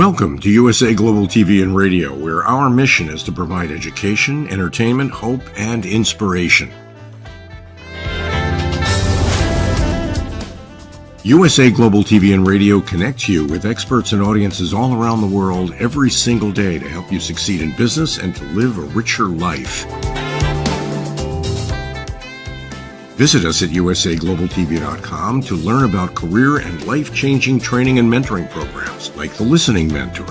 Welcome to USA Global TV and Radio, where our mission is to provide education, entertainment, hope, and inspiration. USA Global TV and Radio connects you with experts and audiences all around the world every single day to help you succeed in business and to live a richer life. Visit us at usaglobaltv.com to learn about career and life-changing training and mentoring programs like the Listening Mentor.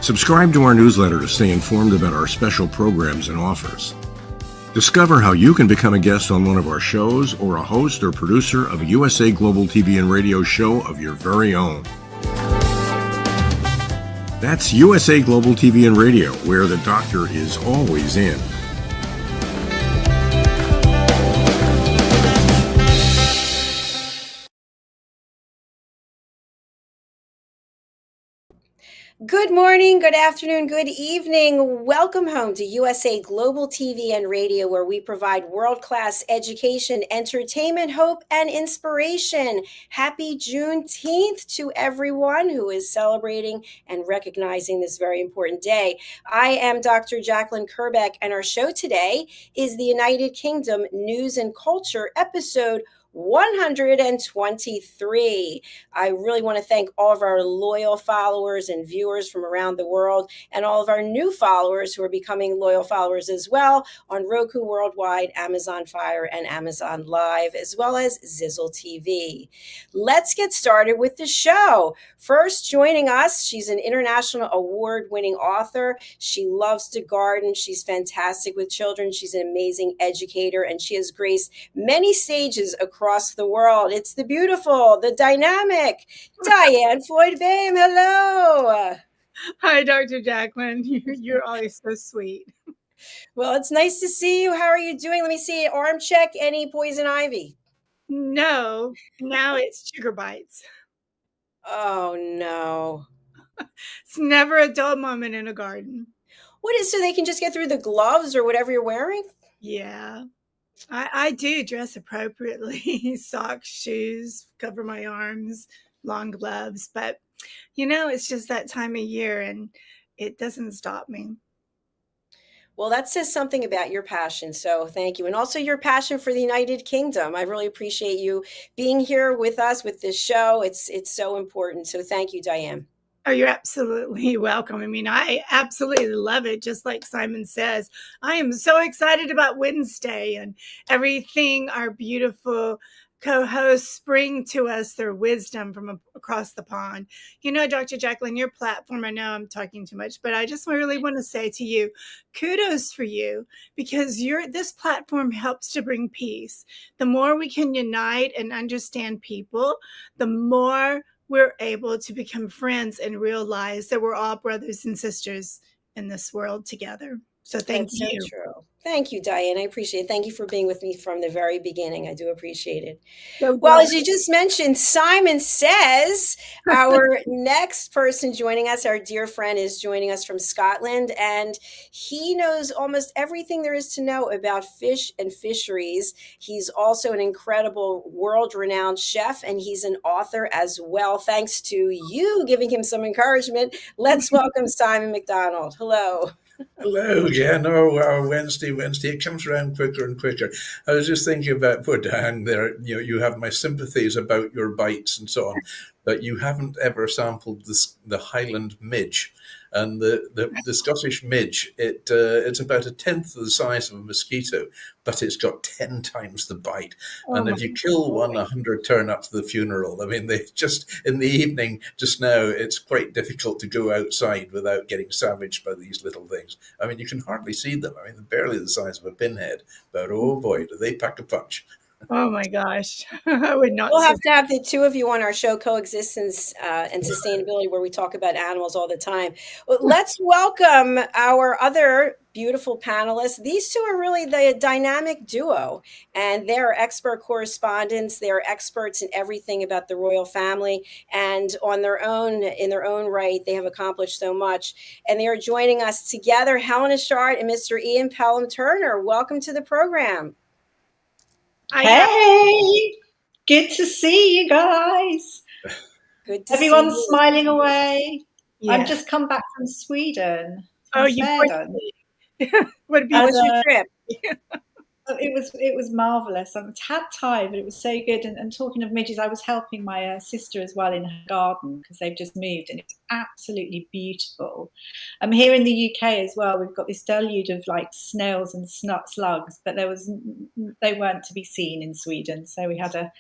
Subscribe to our newsletter to stay informed about our special programs and offers. Discover how you can become a guest on one of our shows or a host or producer of a USA Global TV and Radio show of your very own. That's USA Global TV and Radio, where the doctor is always in. Good morning, good afternoon, good evening. Welcome home to USA Global TV and Radio, where we provide world-class education, entertainment, hope, and inspiration. Happy Juneteenth to everyone who is celebrating and recognizing this very important day. I am Dr. JACALYN KERBECK, and our show today is the United Kingdom News and Culture episode 123. I really want to thank all of our loyal followers and viewers from around the world, and all of our new followers who are becoming loyal followers as well on Roku Worldwide, Amazon Fire, and Amazon Live, as well as Zizzle TV. Let's get started with the show. First, joining us, she's an international award-winning author. She loves to garden. She's fantastic with children. She's an amazing educator, and she has graced many stages across the world. It's the beautiful, the dynamic Diann Floyd Boehm. Hello. Hi, Dr. JACALYN. You're always so sweet. Well, it's nice to see you. How are you doing? Let me see. Arm check. Any poison ivy? No, now it's sugar bites. Oh, no. It's never a dull moment in a garden. What is, so they can just get through the gloves or whatever you're wearing? Yeah. I do dress appropriately. Socks, shoes, cover my arms, long gloves. But, it's just that time of year and it doesn't stop me. Well, that says something about your passion. So thank you. And also your passion for the United Kingdom. I really appreciate you being here with us with this show. It's so important. So thank you, Diann. Oh, you're absolutely welcome. I mean, I absolutely love it. Just like Simon says, I am so excited about Wednesday and everything our beautiful co-hosts bring to us, their wisdom from across the pond. Dr. JACALYN, your platform, I know I'm talking too much, but I just really want to say to you, kudos for you, because this platform helps to bring peace. The more we can unite and understand people, the more we're able to become friends and realize that we're all brothers and sisters in this world together. So thank you. That's so true. Thank you, Diann. I appreciate it. Thank you for being with me from the very beginning. I do appreciate it. Well, as you just mentioned, Simon says our next person joining us, our dear friend, is joining us from Scotland, and he knows almost everything there is to know about fish and fisheries. He's also an incredible world-renowned chef, and he's an author as well. Thanks to you giving him some encouragement. Let's welcome Simon MacDonald. Hello. Hello, Jen. Oh, Wednesday. It comes around quicker and quicker. I was just thinking about poor Diann there. You have my sympathies about your bites and so on, but you haven't ever sampled the Highland midge. And the Scottish midge, it's about 1/10 of the size of a mosquito, but it's got 10 times the bite. And if you kill one, 100 turn up to the funeral. I mean, they just, in the evening, just now, it's quite difficult to go outside without getting savaged by these little things. I mean, you can hardly see them. I mean, they're barely the size of a pinhead, but oh boy, do they pack a punch. Oh my gosh. I would not. We'll have to have the two of you on our show, Coexistence and Sustainability, where we talk about animals all the time. Well, let's welcome our other beautiful panelists. These two are really the dynamic duo, and they're expert correspondents. They're experts in everything about the royal family, and in their own right, they have accomplished so much. And they are joining us together, HELENA and Mr. Ian Pelham Turner. Welcome to the program. Hey, good to see you guys. Good to see Everyone's you. smiling away. Yeah. I've just come back from Sweden. Oh, you Sweden. what a How was beautiful your trip? It was marvelous. I had time, but it was so good. And talking of midges, I was helping my sister as well in her garden because they've just moved, and it's absolutely beautiful. Here in the UK as well, we've got this deluge of like snails and slugs, but they weren't to be seen in Sweden, so we had a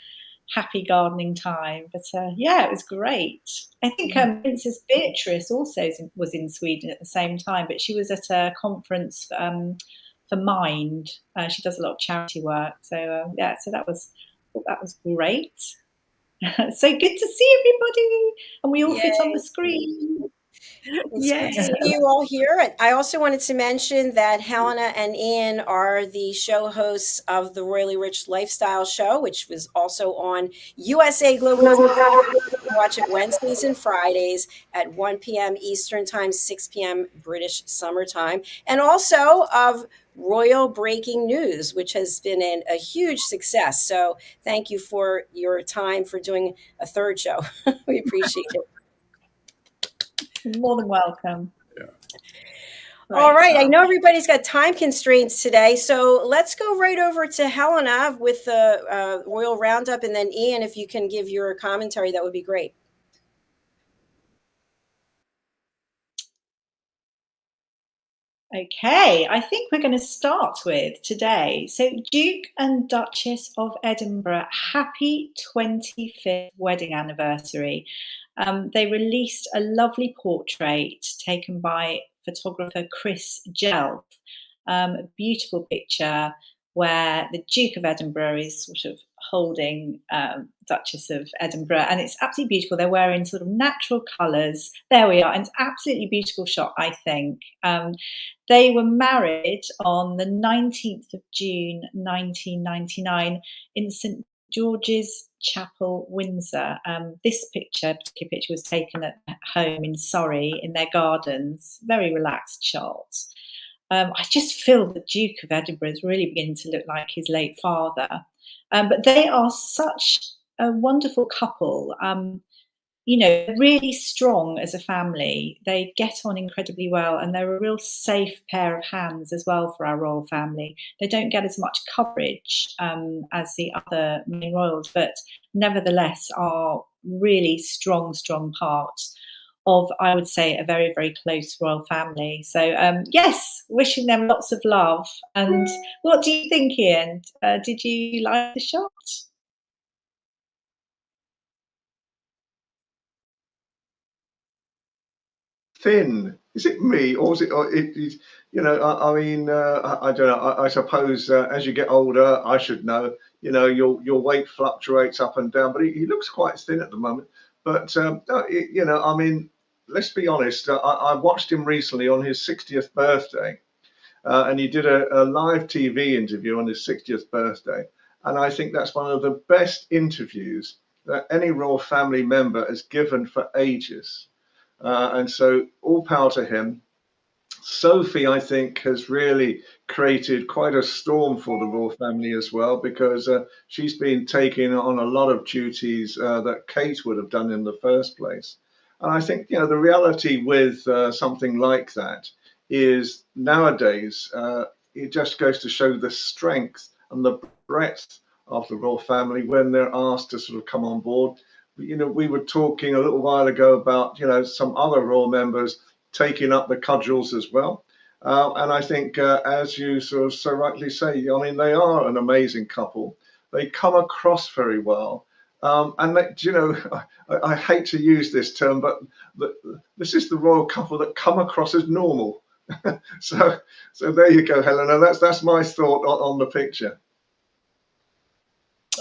happy gardening time. But yeah, it was great. I think Princess Beatrice also was in Sweden at the same time, but she was at a conference for Mind. She does a lot of charity work. So yeah, so that was great. So good to see everybody, and we all fit on the screen. It's good to see you all here. I also wanted to mention that Helena and Ian are the show hosts of the Royally Rich Lifestyle Show, which was also on USA Global TV. Watch it Wednesdays and Fridays at 1 p.m. Eastern Time, 6 p.m. British Summer Time, and also of Royal Breaking News, which has been a huge success. So thank you for your time for doing a third show. We appreciate it. More than welcome. Yeah. All right. I know everybody's got time constraints today, so let's go right over to Helena with the Royal Roundup, and then Ian, if you can give your commentary, that would be great. Okay, I think we're going to start with today. So Duke and Duchess of Edinburgh, happy 25th wedding anniversary. They released a lovely portrait taken by photographer Chris Jelf, a beautiful picture where the Duke of Edinburgh is sort of holding Duchess of Edinburgh, and it's absolutely beautiful. They're wearing sort of natural colours. There we are, and it's absolutely beautiful shot, I think. They were married on the 19th of June 1999 in St George's Chapel, Windsor. This particular picture was taken at home in Surrey in their gardens. Very relaxed shot. I just feel the Duke of Edinburgh is really beginning to look like his late father. But they are such a wonderful couple. You know, really strong as a family. They get on incredibly well, and they're a real safe pair of hands as well for our royal family. They don't get as much coverage as the other main royals, but nevertheless are really strong parts of, I would say, a very, very close royal family. So yes, wishing them lots of love. And what do you think, Ian? Did you like the shot? Thin. Is it me, or is it? You know, I mean, I don't know. I suppose as you get older, I should know. You know, your weight fluctuates up and down, but he looks quite thin at the moment. But you know, I mean, let's be honest. I watched him recently on his 60th birthday, and he did a live TV interview on his 60th birthday, and I think that's one of the best interviews that any royal family member has given for ages. And so all power to him. Sophie, I think, has really created quite a storm for the royal family as well, because she's been taking on a lot of duties that Kate would have done in the first place. And I think, you know, the reality with something like that is nowadays it just goes to show the strength and the breadth of the royal family when they're asked to sort of come on board. You know, we were talking a little while ago about, you know, some other royal members taking up the cudgels as well. And I think, as you sort of so rightly say, I mean, they are an amazing couple. They come across very well. And, they, you know, I hate to use this term, but this is the royal couple that come across as normal. So there you go, Helena. That's my thought on the picture.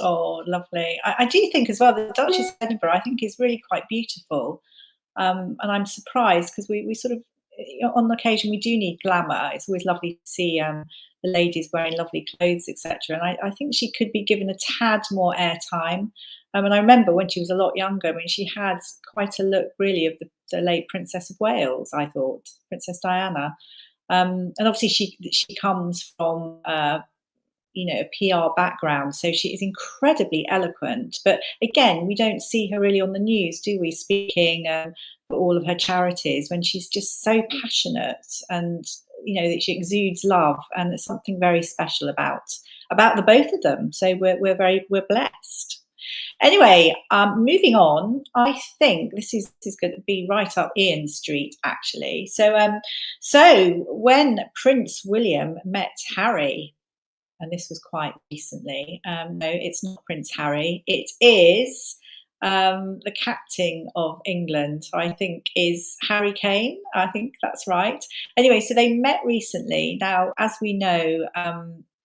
Oh, lovely. I do think as well, the Duchess of Edinburgh, I think, is really quite beautiful. And I'm surprised because we sort of, on occasion, we do need glamour. It's always lovely to see the ladies wearing lovely clothes, etc. And I think she could be given a tad more airtime. And I remember when she was a lot younger, I mean, she had quite a look really of the late Princess of Wales, I thought, Princess Diana. And obviously she comes from a PR background, so she is incredibly eloquent. But again, we don't see her really on the news, do we, speaking for all of her charities, when she's just so passionate, and that she exudes love, and there's something very special about the both of them. So we're blessed. Anyway, moving on, I think this is going to be right up Ian's street, actually. So when Prince William met Harry, and this was quite recently. No, it's not Prince Harry. It is the captain of England, I think, is Harry Kane. I think that's right. Anyway, so they met recently. Now, as we know,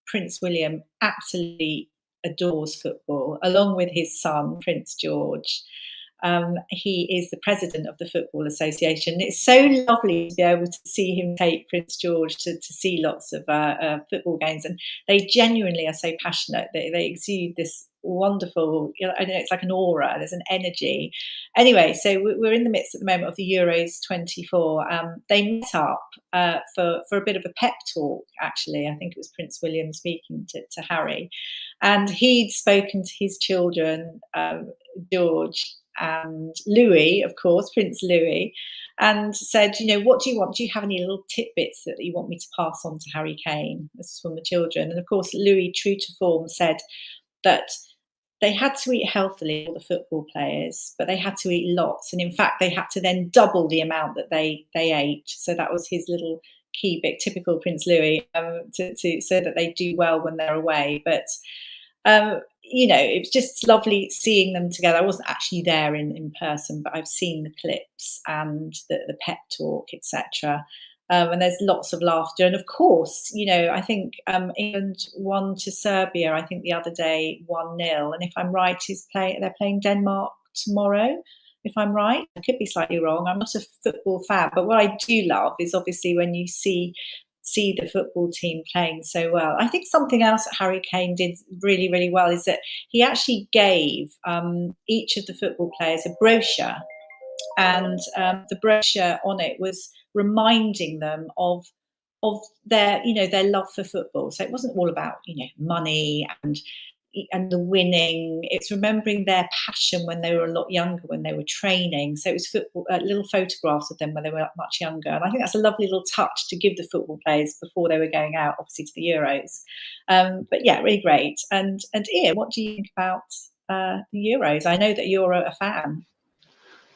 Prince William absolutely adores football, along with his son, Prince George. He is the president of the Football Association. It's so lovely to be able to see him take Prince George to see lots of football games, and they genuinely are so passionate. They exude this wonderful, I know, it's like an aura, there's an energy. Anyway, so we're in the midst at the moment of the Euros 24. They met up for a bit of a pep talk, actually. I think it was Prince William speaking to Harry, and he'd spoken to his children, George and Louis, of course, Prince Louis, and said, what do you want? Do you have any little tidbits that you want me to pass on to Harry Kane? This is from the children. And of course, Louis, true to form, said that they had to eat healthily, all the football players, but they had to eat lots. And in fact, they had to then double the amount that they ate. So that was his little key bit, typical Prince Louis, so that they do well when they're away. But it was just lovely seeing them together. I wasn't actually there in person, but I've seen the clips and the pep talk, etc. And there's lots of laughter. And of course, I think England won to Serbia, I think the other day, 1-0. And if I'm right, they're playing Denmark tomorrow, if I'm right. I could be slightly wrong. I'm not a football fan, but what I do love is obviously when you see the football team playing so well. I think something else that Harry Kane did really, really well is that he actually gave each of the football players a brochure, and the brochure on it was reminding them of their love for football. So it wasn't all about money and the winning. It's remembering their passion when they were a lot younger, when they were training. So it was football, little photographs of them when they were much younger. And I think that's a lovely little touch to give the football players before they were going out, obviously, to the Euros. But yeah, really great. And Ian, what do you think about the Euros? I know that you're a fan.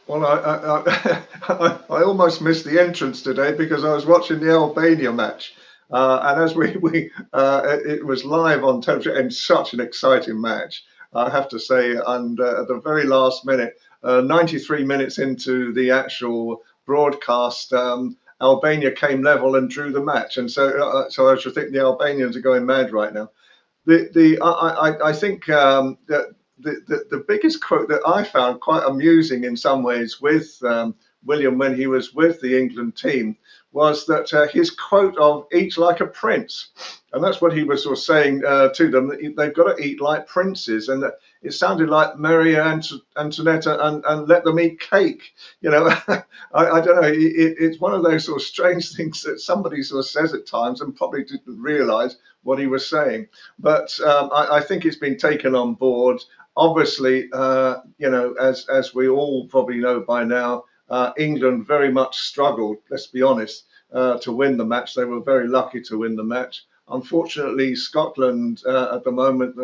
Well, I almost missed the entrance today because I was watching the Albania match. And as it was live on television, and such an exciting match, I have to say. And at the very last minute, 93 minutes into the actual broadcast, Albania came level and drew the match. And so I should think the Albanians are going mad right now. I think that the biggest quote that I found quite amusing in some ways with William when he was with the England team was that his quote of "eat like a prince," and that's what he was sort of saying to them, that they've got to eat like princes, and it sounded like Marie Antoinette and let them eat cake. I don't know. It's one of those sort of strange things that somebody sort of says at times and probably didn't realise what he was saying. But I think it's been taken on board. Obviously, as we all probably know by now, England very much struggled, let's be honest, to win the match. They were very lucky to win the match. Unfortunately, Scotland at the moment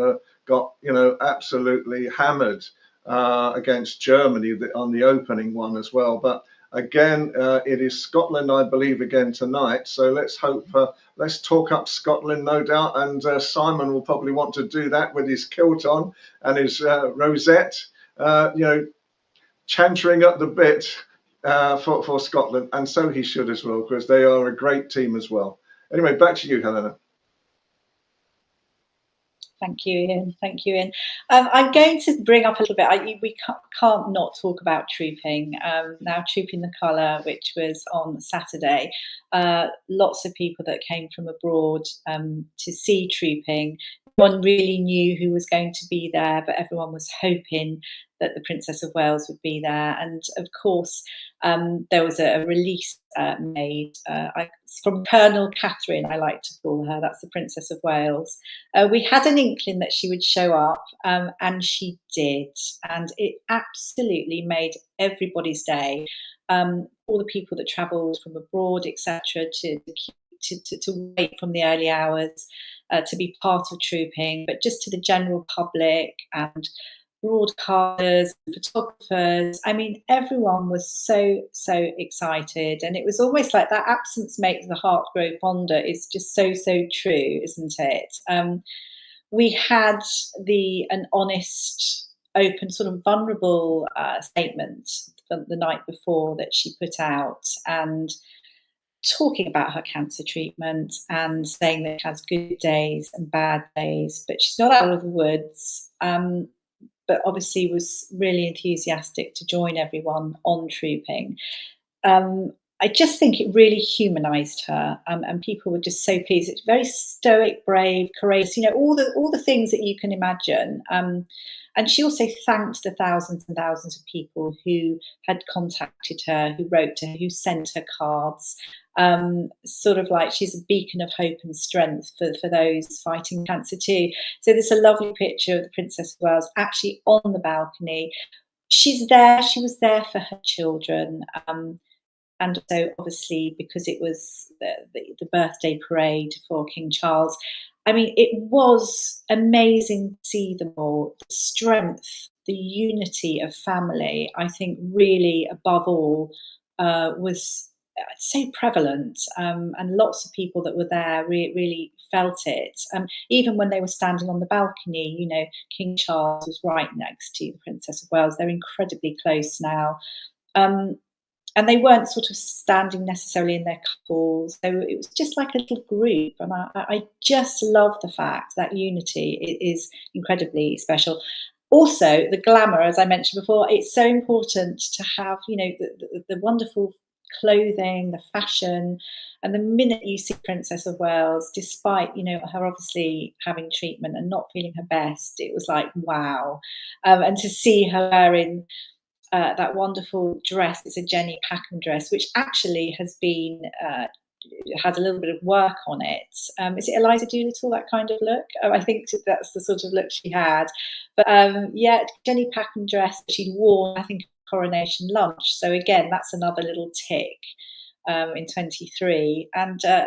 got, absolutely hammered against Germany on the opening one as well. But again, it is Scotland, I believe, again tonight. So let's hope, let's talk up Scotland, no doubt. And Simon will probably want to do that with his kilt on and his rosette, chantering up the bit for Scotland. And so he should as well, because they are a great team as well. Anyway, back to you, Helena. Thank you, Ian. Thank you, Ian. I'm going to bring up a little bit. We can't not talk about trooping. Now, Trooping the Colour, which was on Saturday. Lots of people that came from abroad to see trooping. No one really knew who was going to be there, but everyone was hoping that the Princess of Wales would be there. And of course, there was a release made from Colonel Catherine, I like to call her. That's the Princess of Wales. We had an inkling that she would show up, and she did. And it absolutely made everybody's day. All the people that travelled from abroad, etc., to wait from the early hours, to be part of trooping, but just to the general public and broadcasters, photographers. I mean, everyone was so excited, and it was almost like that absence makes the heart grow fonder is just so true, isn't it? We had an honest, open, sort of vulnerable statement the night before that she put out, and talking about her cancer treatment and saying that she has good days and bad days, but she's not out of the woods. But obviously was really enthusiastic to join everyone on trooping. I just think it really humanised her, and people were just so pleased. It's very stoic, brave, courageous, all the things that you can imagine. And she also thanked the thousands and thousands of people who had contacted her, who wrote to her, who sent her cards. Sort of like she's a beacon of hope and strength for those fighting cancer too. So there's a lovely picture of the Princess of Wales actually on the balcony. She's there. She was there for her children. And so obviously because it was the birthday parade for King Charles, I mean, it was amazing to see them all. The strength, the unity of family, I think really above all was so prevalent, and lots of people that were there really felt it. Even when they were standing on the balcony, King Charles was right next to the Princess of Wales. They're incredibly close now. And they weren't sort of standing necessarily in their couples. So it was just like a little group. And I just love the fact that unity is incredibly special. Also, the glamour, as I mentioned before, it's so important to have, the wonderful clothing, the fashion. And the minute you see Princess of Wales, despite, her obviously having treatment and not feeling her best, it was like, wow. And to see her wearing that wonderful dress, it's a Jenny Packham dress, which actually has been had a little bit of work on it. Is it Eliza Doolittle, that kind of look? I think that's the sort of look she had. But Jenny Packham dress that she'd worn, I think, at coronation lunch. So again, that's another little tick in 23. And I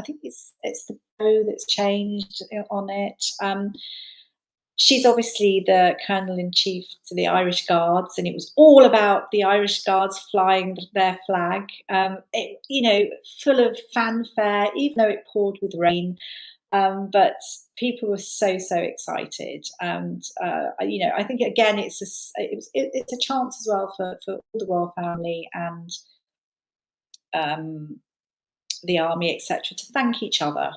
think it's the bow that's changed on it. She's obviously the Colonel-in-Chief to the Irish Guards, and it was all about the Irish Guards flying their flag, full of fanfare, even though it poured with rain. But people were so excited, and I think again it's a chance as well for all the royal family and the army, etc., to thank each other.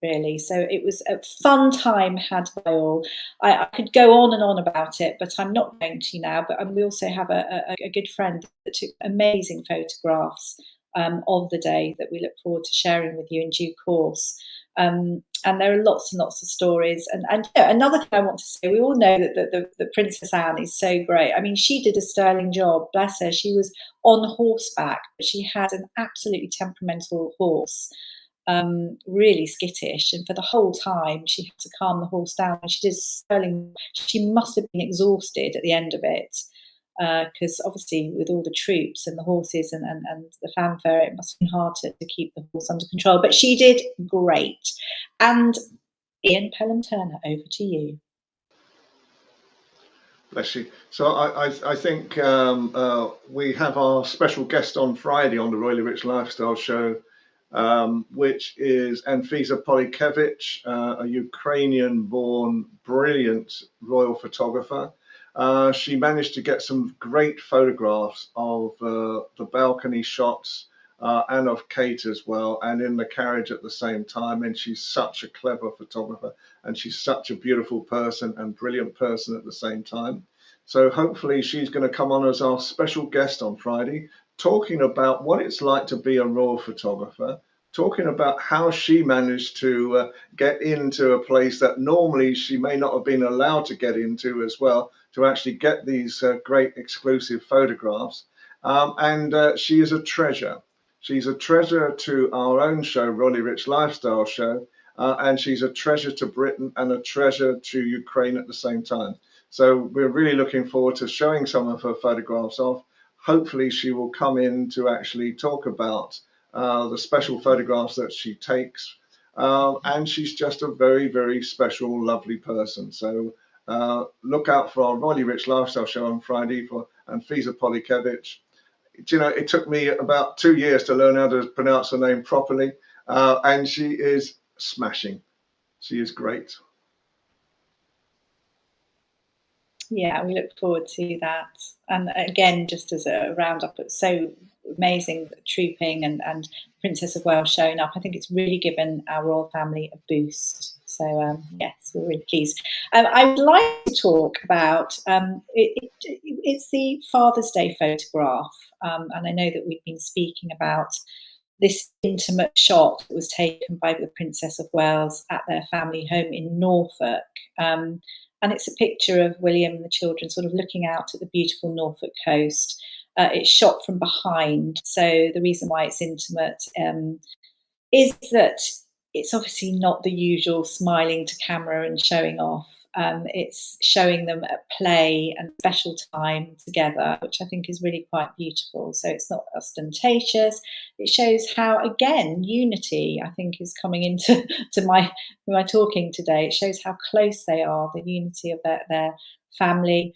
Really. So it was a fun time had by all. I could go on and on about it, but I'm not going to now. But we also have a good friend that took amazing photographs of the day that we look forward to sharing with you in due course. And there are lots and lots of stories. And another thing I want to say, we all know that the Princess Anne is so great. I mean, she did a sterling job, bless her. She was on horseback, but she had an absolutely temperamental horse. Really skittish, and for the whole time she had to calm the horse down. And she did sterling. She must have been exhausted at the end of it, because obviously with all the troops and the horses and the fanfare, it must have been hard to keep the horse under control. But she did great. And Ian Pelham-Turner, over to you. Bless you. So I think we have our special guest on Friday on the Royally Rich Lifestyle Show, which is Anfisa Polykevich, a Ukrainian-born brilliant royal photographer. She managed to get some great photographs of the balcony shots and of Kate as well, and in the carriage at the same time. And she's such a clever photographer, and she's such a beautiful person and brilliant person at the same time. So hopefully she's going to come on as our special guest on Friday, talking about what it's like to be a royal photographer, talking about how she managed to get into a place that normally she may not have been allowed to get into as well, to actually get these great exclusive photographs. And she is a treasure. She's a treasure to our own show, Ronnie Rich Lifestyle Show, and she's a treasure to Britain and a treasure to Ukraine at the same time. So we're really looking forward to showing some of her photographs off. Hopefully she will come in to actually talk about the special photographs that she takes. And she's just a very, very special, lovely person. So look out for our Ronnie Rich Lifestyle Show on Friday and Fiza Polikevich. You know, it took me about 2 years to learn how to pronounce her name properly. And she is smashing. She is great. Yeah, we look forward to that. And again, just as a roundup, it's so amazing trooping and Princess of Wales showing up. I think it's really given our royal family a boost. So yes, we're really pleased. I would like to talk about it's the Father's Day photograph, and I know that we've been speaking about this intimate shot that was taken by the Princess of Wales at their family home in Norfolk. And it's a picture of William and the children sort of looking out at the beautiful Norfolk coast. It's shot from behind. So the reason why it's intimate is that it's obviously not the usual smiling to camera and showing off. It's showing them at play and special time together, which I think is really quite beautiful. So it's not ostentatious. It shows how, again, unity, I think, is coming into my talking today. It shows how close they are, the unity of their family.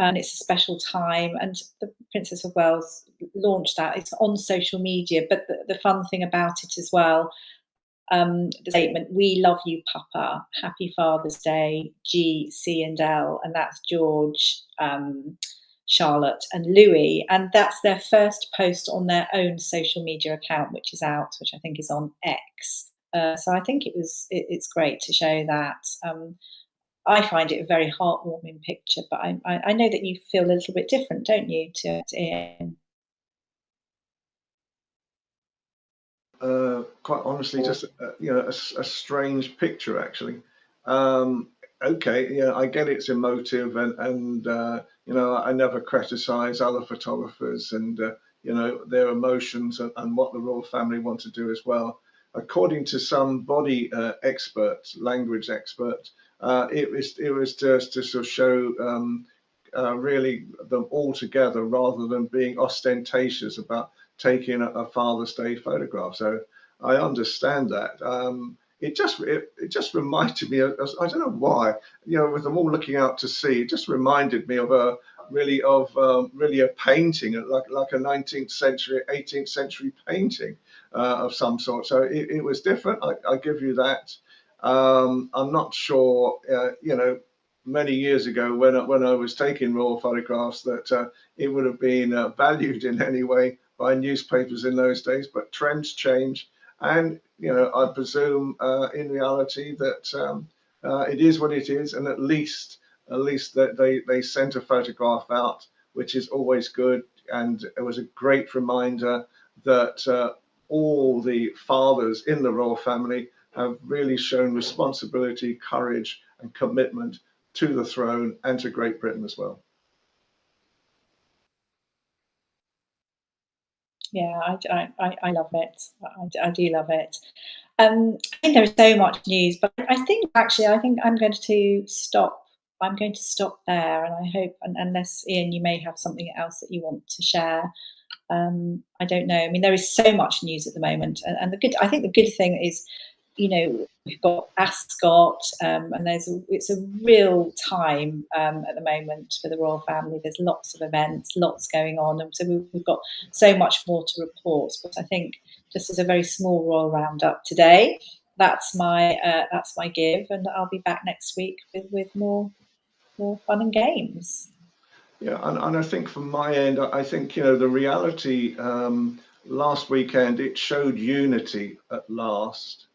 And it's a special time. And the Princess of Wales launched that. It's on social media. But the fun thing about it as well, the statement, "We love you, Papa. Happy Father's Day, G, C and L," and that's George, Charlotte and Louis, and that's their first post on their own social media account, which is out, which I think is on X. So I think it's great to show that. I find it a very heartwarming picture, but I know that you feel a little bit different, don't you, to Ian? Quite honestly, just a strange picture actually. Okay, yeah, I get it's emotive, and I never criticize other photographers and their emotions and what the royal family want to do as well. According to some body experts, language experts, it was just to sort of show really them all together rather than being ostentatious about taking a Father's Day photograph. So I understand that. It just reminded me of, I don't know why, with them all looking out to sea, it just reminded me of really a painting, like a 19th century, 18th century painting of some sort. So it was different. I give you that. I'm not sure, many years ago when I was taking royal photographs that it would have been valued in any way by newspapers in those days, but trends change. And, I presume in reality that it is what it is. And at least that they sent a photograph out, which is always good. And it was a great reminder that all the fathers in the royal family have really shown responsibility, courage and commitment to the throne and to Great Britain as well. Yeah, I love it. I do love it. I think there is so much news, but I think I'm going to stop. I'm going to stop there, and I hope, unless Ian, you may have something else that you want to share. I don't know. I mean, there is so much news at the moment, and I think the good thing is, we've got Ascot, and it's a real time at the moment for the royal family. There's lots of events, lots going on, and so we've got so much more to report. But I think just as a very small royal roundup today, that's my give, and I'll be back next week with more fun and games. Yeah, and I think from my end, I think the reality last weekend, it showed unity at last.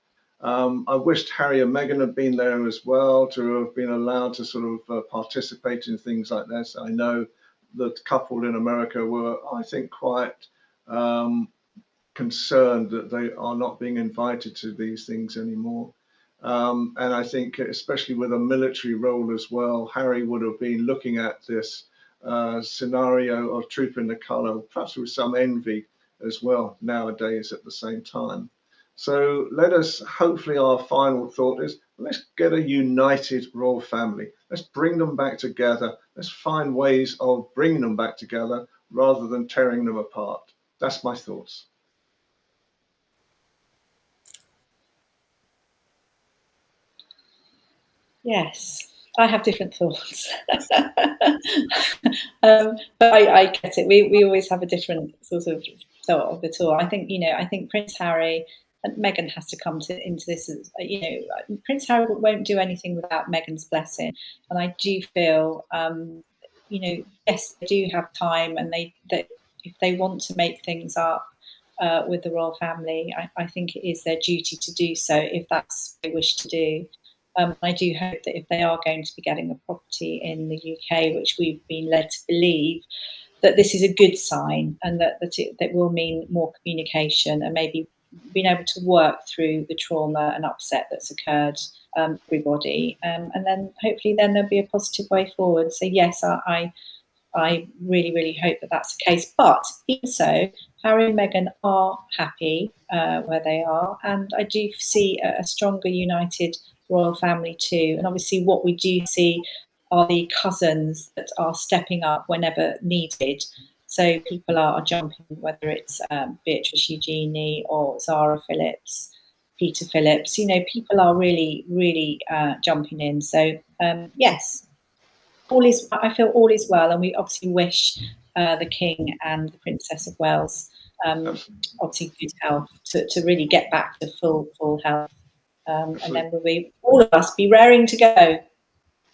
I wished Harry and Meghan had been there as well, to have been allowed to sort of participate in things like this. I know the couple in America were, I think, quite concerned that they are not being invited to these things anymore. And I think, especially with a military role as well, Harry would have been looking at this scenario of Troop in the Colour, perhaps with some envy as well nowadays at the same time. So let us, hopefully our final thought is, let's get a united royal family. Let's bring them back together. Let's find ways of bringing them back together rather than tearing them apart. That's my thoughts. Yes, I have different thoughts. But I get it. We always have a different sort of thought of it all. I think, I think Prince Harry and Meghan has to come into this as, Prince Harry won't do anything without Meghan's blessing. And I do feel, yes, they do have time, and that if they want to make things up with the royal family, I think it is their duty to do so if that's what they wish to do. I do hope that if they are going to be getting a property in the UK, which we've been led to believe, that this is a good sign, and that will mean more communication and maybe being able to work through the trauma and upset that's occurred, everybody, and then hopefully then there'll be a positive way forward. So yes, I really, really hope that that's the case. But even so, Harry and Meghan are happy where they are, and I do see a stronger, united royal family too. And obviously what we do see are the cousins that are stepping up whenever needed. So people are jumping, whether it's Beatrice Eugenie or Zara Phillips, Peter Phillips. People are really, really jumping in. So yes, I feel all is well, and we obviously wish the King and the Princess of Wales obviously good health to really get back to full health. And then all of us be raring to go.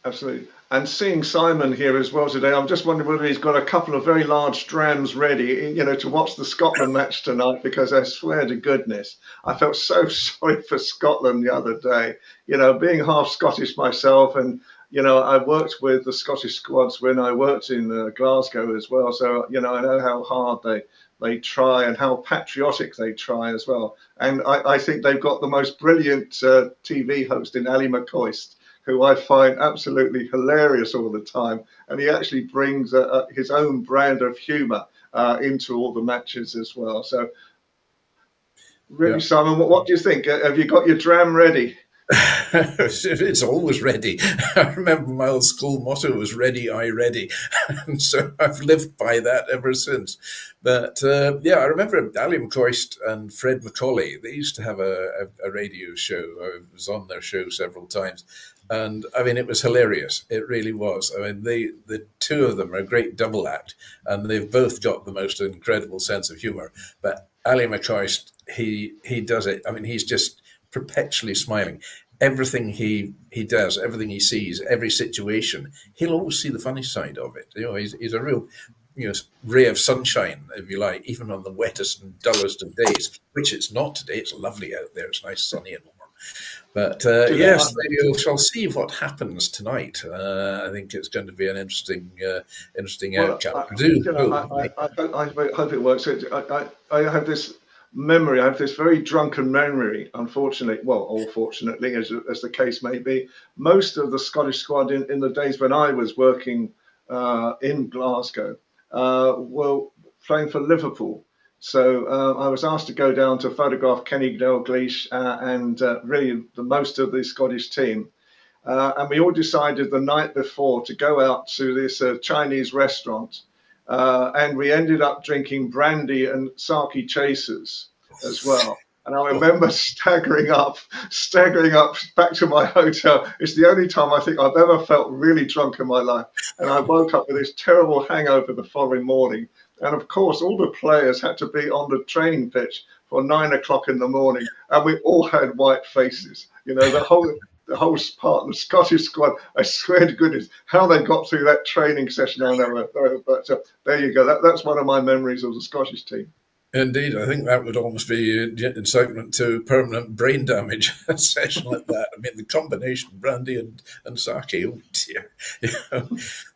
Absolutely. And seeing Simon here as well today, I'm just wondering whether he's got a couple of very large drams ready, to watch the Scotland match tonight, because I swear to goodness, I felt so sorry for Scotland the other day. Being half Scottish myself, and I worked with the Scottish squads when I worked in Glasgow as well. So, I know how hard they try and how patriotic they try as well. And I think they've got the most brilliant TV host in Ali McCoist, who I find absolutely hilarious all the time. And he actually brings his own brand of humour into all the matches as well. So really, yeah. Simon, what do you think? Have you got your dram ready? It's always ready. I remember my old school motto was "Ready, I ready," and so I've lived by that ever since. But I remember Ali McCoist and Fred Macaulay. They used to have a radio show. I was on their show several times, and I mean it was hilarious. It really was. I mean the two of them are a great double act, and they've both got the most incredible sense of humour. But Ali McCoist, he does it. I mean, he's just perpetually smiling. Everything he does, everything he sees, every situation, he'll always see the funny side of it. He's a real, ray of sunshine, if you like, even on the wettest and dullest of days, which it's not today. It's lovely out there. It's nice, sunny and warm. But yes, we shall see what happens tonight. I think it's going to be an interesting outcome. I hope it works. I have this memory. I have this very drunken memory, unfortunately, or fortunately, as the case may be. Most of the Scottish squad in the days when I was working in Glasgow were playing for Liverpool. So I was asked to go down to photograph Kenny Dalglish and really the most of the Scottish team. And we all decided the night before to go out to this Chinese restaurant. And we ended up drinking brandy and sake chasers as well. And I remember staggering up back to my hotel. It's the only time I think I've ever felt really drunk in my life. And I woke up with this terrible hangover the following morning. And of course, all the players had to be on the training pitch for 9 o'clock in the morning. And we all had white faces. The whole part of the Scottish squad, I swear to goodness, how they got through that training session, I'll never know. But there you go. That's one of my memories of the Scottish team. Indeed, I think that would almost be incitement to permanent brain damage, a session like that. I mean, the combination brandy and sake, oh dear.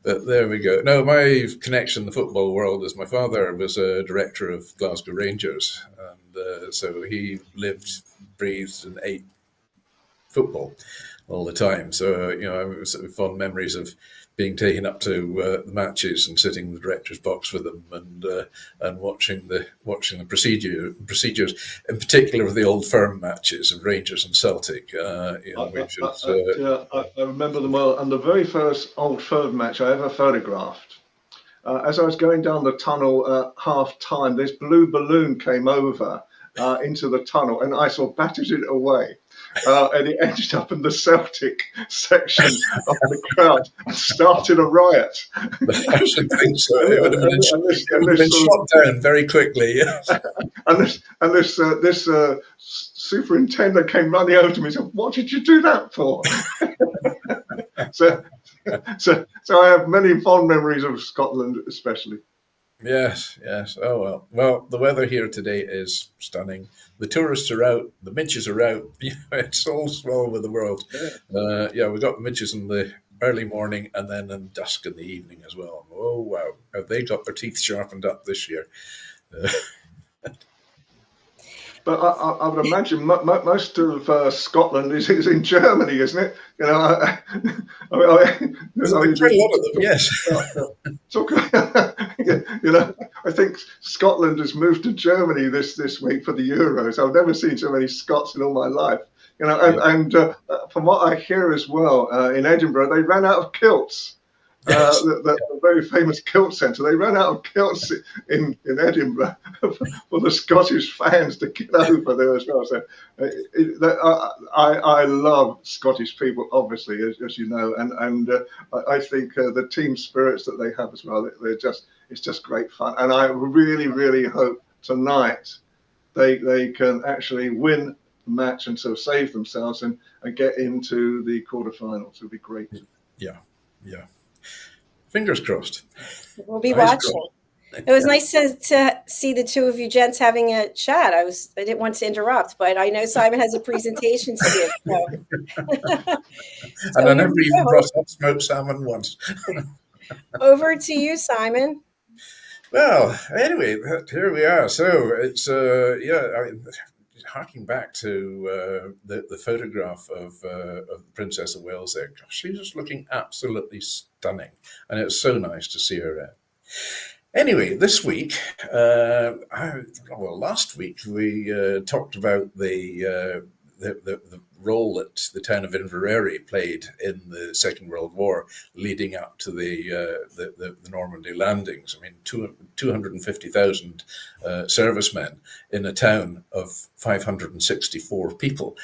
But there we go. No, my connection in the football world is my father was a director of Glasgow Rangers, and so he lived, breathed, and ate football all the time. So, I have sort of fond memories of being taken up to the matches and sitting in the director's box with them and watching the procedures, in particular of the Old Firm matches of Rangers and Celtic, which is... I remember them well. And the very first Old Firm match I ever photographed, as I was going down the tunnel at half time, this blue balloon came over into the tunnel, and I sort of batted it away. And it ended up in the Celtic section of the crowd and started a riot. I should think so. It would have been shot down very quickly. And this superintendent came running over to me and said, "What did you do that for?" So I have many fond memories of Scotland, especially. Yes. Oh, well, the weather here today is stunning. The tourists are out. The midges are out. It's all swell with the world. We got the midges in the early morning and then in dusk in the evening as well. Oh, wow. Have they got their teeth sharpened up this year? But I would imagine most of Scotland is in Germany, isn't it? Quite a lot of them, yes. I think Scotland has moved to Germany this week for the Euros. I've never seen so many Scots in all my life. And from what I hear as well, in Edinburgh, they ran out of kilts. Yes. The very famous kilt centre. They ran out of kilts in Edinburgh for the Scottish fans to get over there as well. So I love Scottish people, obviously, as you know, and I think the team spirits that they have as well. It's just great fun, and I really, really hope tonight they can actually win the match and so save themselves and get into the quarterfinals. It would be great. Yeah. Fingers crossed. We'll be watching. It was nice to see the two of you gents having a chat. I didn't want to interrupt, but I know Simon has a presentation to give. So And I never even brought up smoked salmon once. Over to you, Simon. Well, anyway, here we are. So it's harking back to the photograph of the Princess of Wales there. Gosh, she's just looking absolutely stunning, and it's so nice to see her there. Anyway, this week, last week we talked about the role that the town of Inverary played in the Second World War, leading up to the Normandy landings. I mean, 250,000 servicemen in a town of 564 people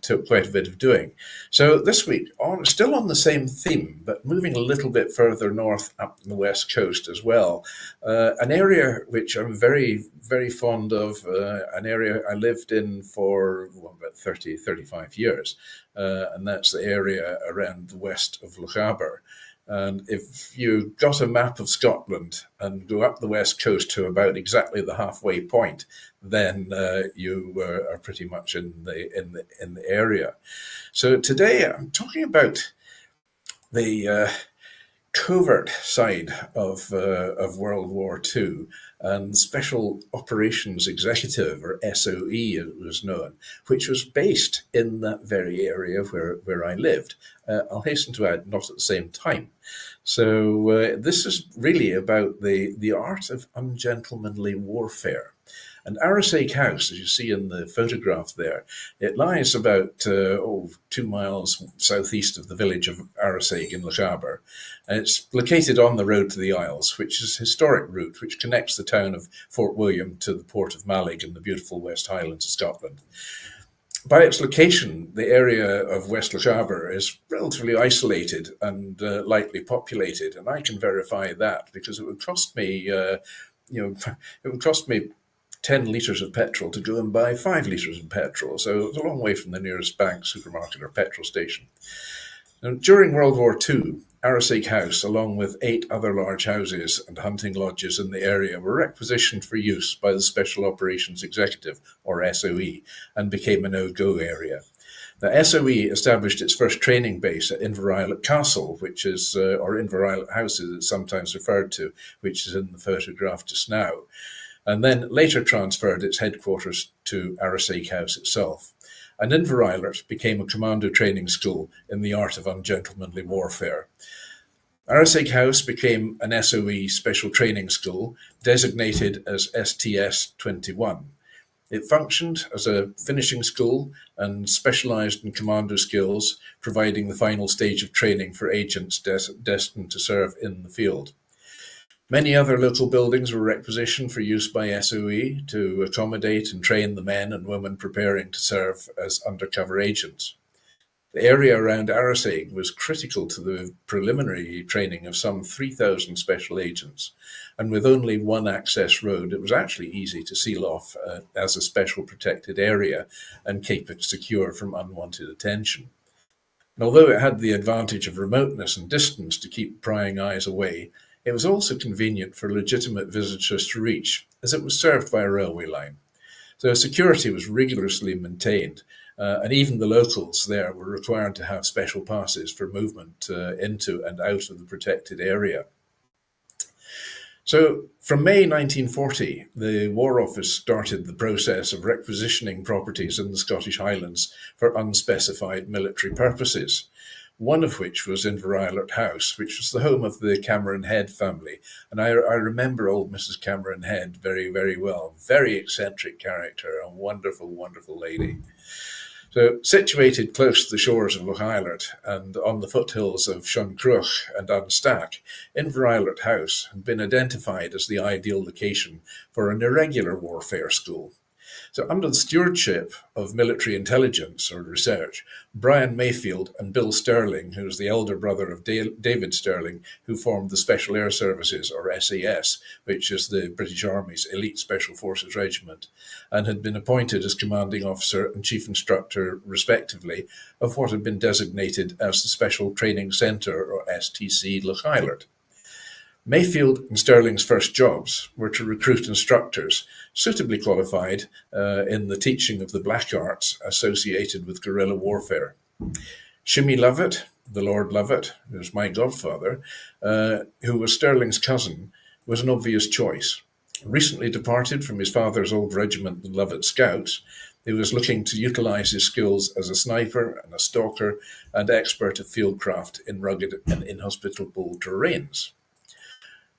took quite a bit of doing. So this week, still on the same theme, but moving a little bit further north up the west coast as well, an area which I'm very, very fond of, an area I lived in for about 35 years, and that's the area around the west of Lochaber. And if you got a map of Scotland and go up the west coast to about exactly the halfway point, then you are pretty much in the area. So today I'm talking about the covert side of World War II and Special Operations Executive, or SOE it was known, which was based in that very area where I lived. I'll hasten to add, not at the same time. So this is really about the art of ungentlemanly warfare. And Arisaig House, as you see in the photograph there, it lies about 2 miles southeast of the village of Arisaig in Lochaber. And it's located on the road to the Isles, which is a historic route which connects the town of Fort William to the port of Mallig in the beautiful West Highlands of Scotland. By its location, the area of West Lochaber is relatively isolated and lightly populated, and I can verify that because it would cost me, it would cost me 10 litres of petrol to go and buy 5 litres of petrol. So it's a long way from the nearest bank, supermarket or petrol station. And during World War II, Arisaig House, along with 8 other large houses and hunting lodges in the area, were requisitioned for use by the Special Operations Executive, or SOE, and became a no-go area. The SOE established its first training base at Inverary Castle, which is, or Inverary House as it's sometimes referred to, which is in the photograph just now. and then later transferred its headquarters to Arisaig House itself. And Inverary became a commando training school in the art of ungentlemanly warfare. Arisaig House became an SOE special training school designated as STS-21. It functioned as a finishing school and specialised in commando skills, providing the final stage of training for agents destined to serve in the field. Many other local buildings were requisitioned for use by SOE to accommodate and train the men and women preparing to serve as undercover agents. The area around Arisaig was critical to the preliminary training of some 3,000 special agents, and with only one access road, it was actually easy to seal off as a special protected area and keep it secure from unwanted attention. And although it had the advantage of remoteness and distance to keep prying eyes away, it was also convenient for legitimate visitors to reach, as it was served by a railway line. So security was rigorously maintained, and even the locals there were required to have special passes for movement into and out of the protected area. So from May 1940, the War Office started the process of requisitioning properties in the Scottish Highlands for unspecified military purposes, one of which was Inverary House, which was the home of the Cameron Head family. And I remember old Mrs. Cameron Head very, very well. Very eccentric character, a wonderful, wonderful lady. So, situated close to the shores of Loch Eilert and on the foothills of Shuncruch and Unstack, Inverary House had been identified as the ideal location for an irregular warfare school. So, under the stewardship of military intelligence or research, Brian Mayfield and Bill Sterling, who was the elder brother of David Sterling, who formed the Special Air Services, or SAS, which is the British Army's elite Special Forces regiment, and had been appointed as commanding officer and chief instructor, respectively, of what had been designated as the Special Training Centre, or STC, Loch Eilert. Mayfield and Sterling's first jobs were to recruit instructors suitably qualified in the teaching of the black arts associated with guerrilla warfare. Shimmy Lovett, the Lord Lovett, who was my godfather, who was Sterling's cousin, was an obvious choice. Recently departed from his father's old regiment, the Lovett Scouts, he was looking to utilise his skills as a sniper and a stalker and expert of fieldcraft in rugged and inhospitable terrains.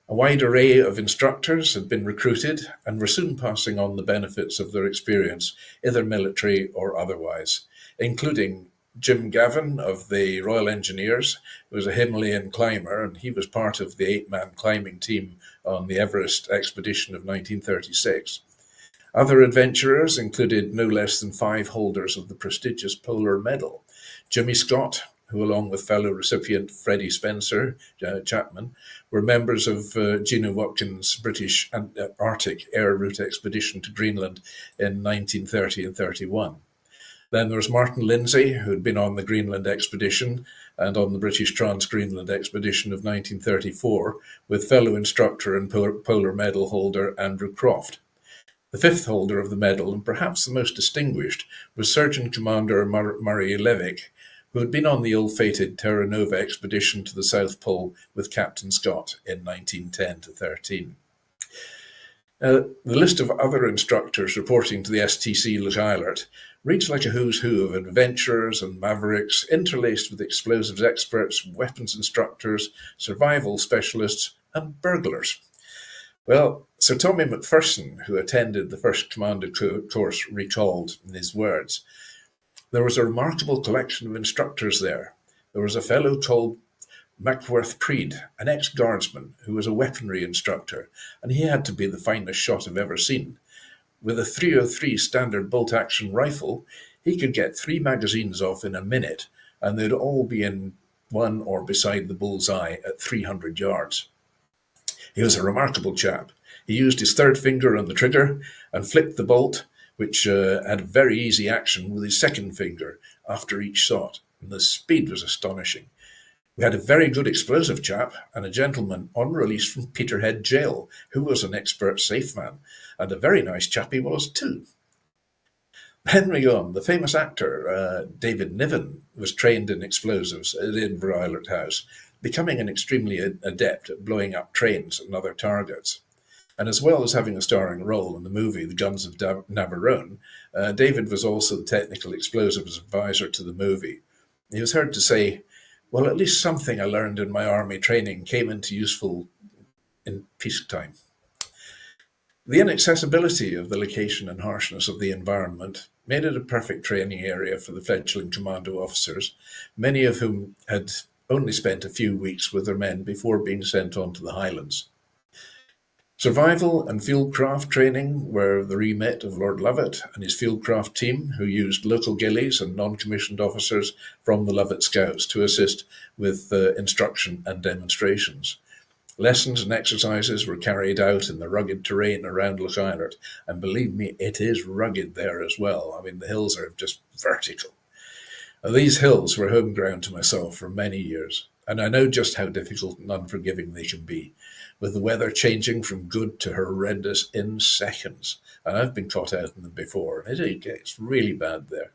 A wide array of instructors had been recruited and were soon passing on the benefits of their experience, either military or otherwise, including Jim Gavin of the Royal Engineers, who was a Himalayan climber, and he was part of the 8-man climbing team on the Everest expedition of 1936. Other adventurers included no less than 5 holders of the prestigious Polar Medal: Jimmy Scott, who along with fellow recipient Freddie Spencer Chapman, were members of Gino Watkins' British Arctic air route expedition to Greenland in 1930 and 31. Then there was Martin Lindsay, who had been on the Greenland expedition and on the British Trans-Greenland expedition of 1934, with fellow instructor and Polar Medal holder Andrew Croft. The 5th holder of the medal, and perhaps the most distinguished, was Surgeon Commander Murray Levick, who had been on the ill-fated Terra Nova expedition to the South Pole with Captain Scott in 1910-13. The list of other instructors reporting to the STC Loch Eilert reads like a who's who of adventurers and mavericks, interlaced with explosives experts, weapons instructors, survival specialists, and burglars. Well, Sir Tommy McPherson, who attended the first commando course, recalled in his words, "There was a remarkable collection of instructors there. There was a fellow called Mackworth Preed, an ex-guardsman, who was a weaponry instructor, and he had to be the finest shot I've ever seen. With a .303 standard bolt-action rifle, he could get 3 magazines off in a minute, and they'd all be in one or beside the bullseye at 300 yards. He was a remarkable chap. He used his 3rd finger on the trigger and flicked the bolt, which had very easy action, with his 2nd finger after each shot, and the speed was astonishing. We had a very good explosive chap and a gentleman on release from Peterhead Jail, who was an expert safe man, and a very nice chap he was too." Then we go on. The famous actor David Niven was trained in explosives at Inverary House, becoming an extremely adept at blowing up trains and other targets. And as well as having a starring role in the movie The Guns of Navarone, David was also the technical explosives advisor to the movie. He was heard to say, "Well, at least something I learned in my army training came into useful in peacetime." The inaccessibility of the location and harshness of the environment made it a perfect training area for the fledgling commando officers, many of whom had only spent a few weeks with their men before being sent on to the Highlands. Survival and fieldcraft training were the remit of Lord Lovat and his fieldcraft team, who used local gillies and non-commissioned officers from the Lovat Scouts to assist with instruction and demonstrations. Lessons and exercises were carried out in the rugged terrain around Loch Eilert, and believe me, it is rugged there as well. I mean, the hills are just vertical. These hills were home ground to myself for many years, and I know just how difficult and unforgiving they can be, with the weather changing from good to horrendous in seconds. And I've been caught out in them before, and it gets really bad there.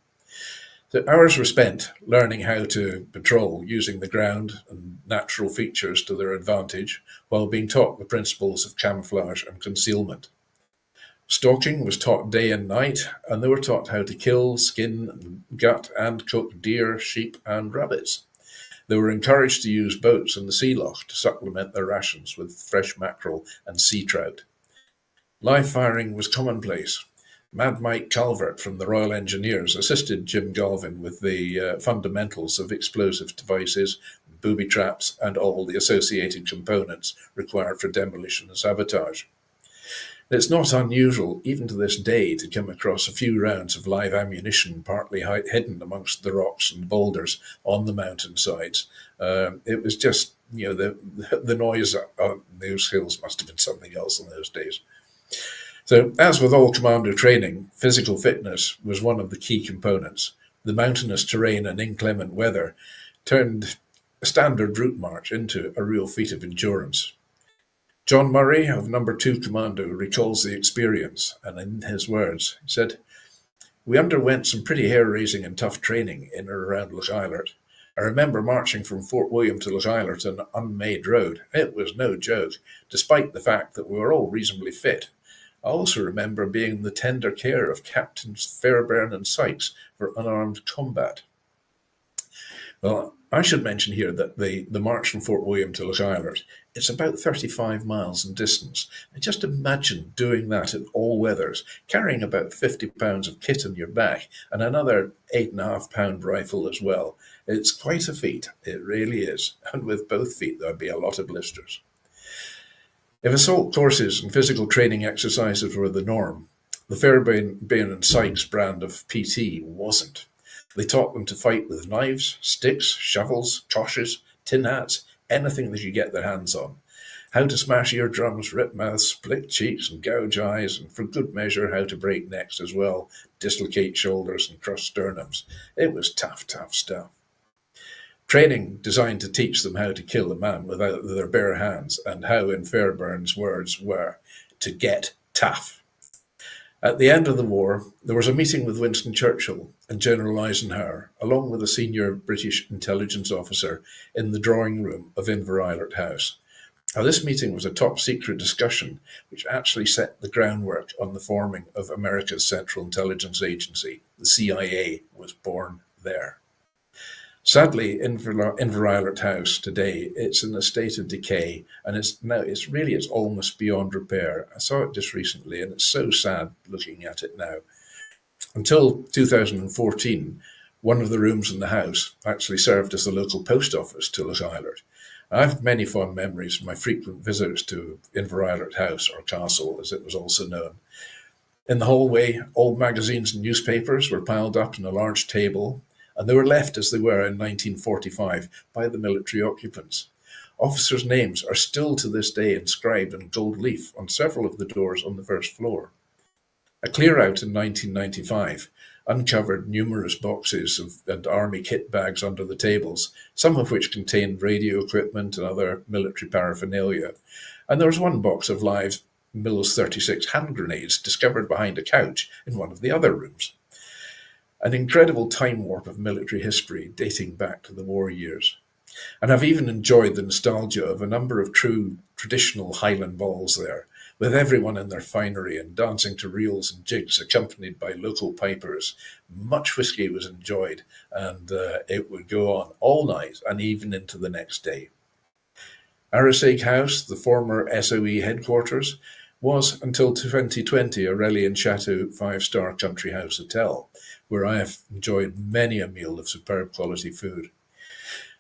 The hours were spent learning how to patrol using the ground and natural features to their advantage, while being taught the principles of camouflage and concealment. Stalking was taught day and night, and they were taught how to kill, skin, gut, and cook deer, sheep, and rabbits. They were encouraged to use boats in the sea loch to supplement their rations with fresh mackerel and sea trout. Live firing was commonplace. Mad Mike Calvert from the Royal Engineers assisted Jim Galvin with the fundamentals of explosive devices, booby traps, and all the associated components required for demolition and sabotage. It's not unusual, even to this day, to come across a few rounds of live ammunition partly hidden amongst the rocks and boulders on the mountainsides. It was just, the noise on those hills must have been something else in those days. So, as with all commando training, physical fitness was one of the key components. The mountainous terrain and inclement weather turned a standard route march into a real feat of endurance. John Murray of No. 2 Commando recalls the experience, and in his words, he said, "We underwent some pretty hair-raising and tough training in or around Loch Eilert. I remember marching from Fort William to Loch Eilert on an unmade road. It was no joke, despite the fact that we were all reasonably fit. I also remember being in the tender care of Captains Fairbairn and Sykes for unarmed combat." Well, I should mention here that the march from Fort William to Loch Eilert, it's about 35 miles in distance. And just imagine doing that in all weathers, carrying about 50 pounds of kit on your back and another 8.5-pound rifle as well. It's quite a feat, it really is. And with both feet, there'd be a lot of blisters. If assault courses and physical training exercises were the norm, the Fairbairn and Sykes brand of PT wasn't. They taught them to fight with knives, sticks, shovels, toshes, tin hats, anything they could get their hands on. How to smash eardrums, rip mouths, split cheeks and gouge eyes, and for good measure how to break necks as well, dislocate shoulders and crush sternums. It was tough stuff. Training designed to teach them how to kill a man with their bare hands, and how, in Fairbairn's words, were to get tough. At the end of the war, there was a meeting with Winston Churchill and General Eisenhower, along with a senior British intelligence officer, in the drawing room of Inverary House. Now, this meeting was a top-secret discussion which actually set the groundwork on the forming of America's Central Intelligence Agency. The CIA was born there. Sadly, Inverary House today, it's in a state of decay, and it's almost beyond repair. I saw it just recently, and it's so sad looking at it now. Until 2014, one of the rooms in the house actually served as the local post office to Loch Eilert. I have many fond memories from my frequent visits to Inverary House, or Castle, as it was also known. In the hallway, old magazines and newspapers were piled up on a large table, and they were left as they were in 1945 by the military occupants. Officers' names are still to this day inscribed in gold leaf on several of the doors on the first floor. A clear-out in 1995 uncovered numerous boxes and army kit bags under the tables, some of which contained radio equipment and other military paraphernalia. And there was one box of live Mills 36 hand grenades discovered behind a couch in one of the other rooms. An incredible time warp of military history dating back to the war years. And I've even enjoyed the nostalgia of a number of true traditional Highland balls there, with everyone in their finery and dancing to reels and jigs accompanied by local pipers. Much whiskey was enjoyed, and it would go on all night and even into the next day. Arisaig House, the former SOE headquarters, was until 2020 Aurelian Chateau 5-star country house hotel, where I have enjoyed many a meal of superb quality food.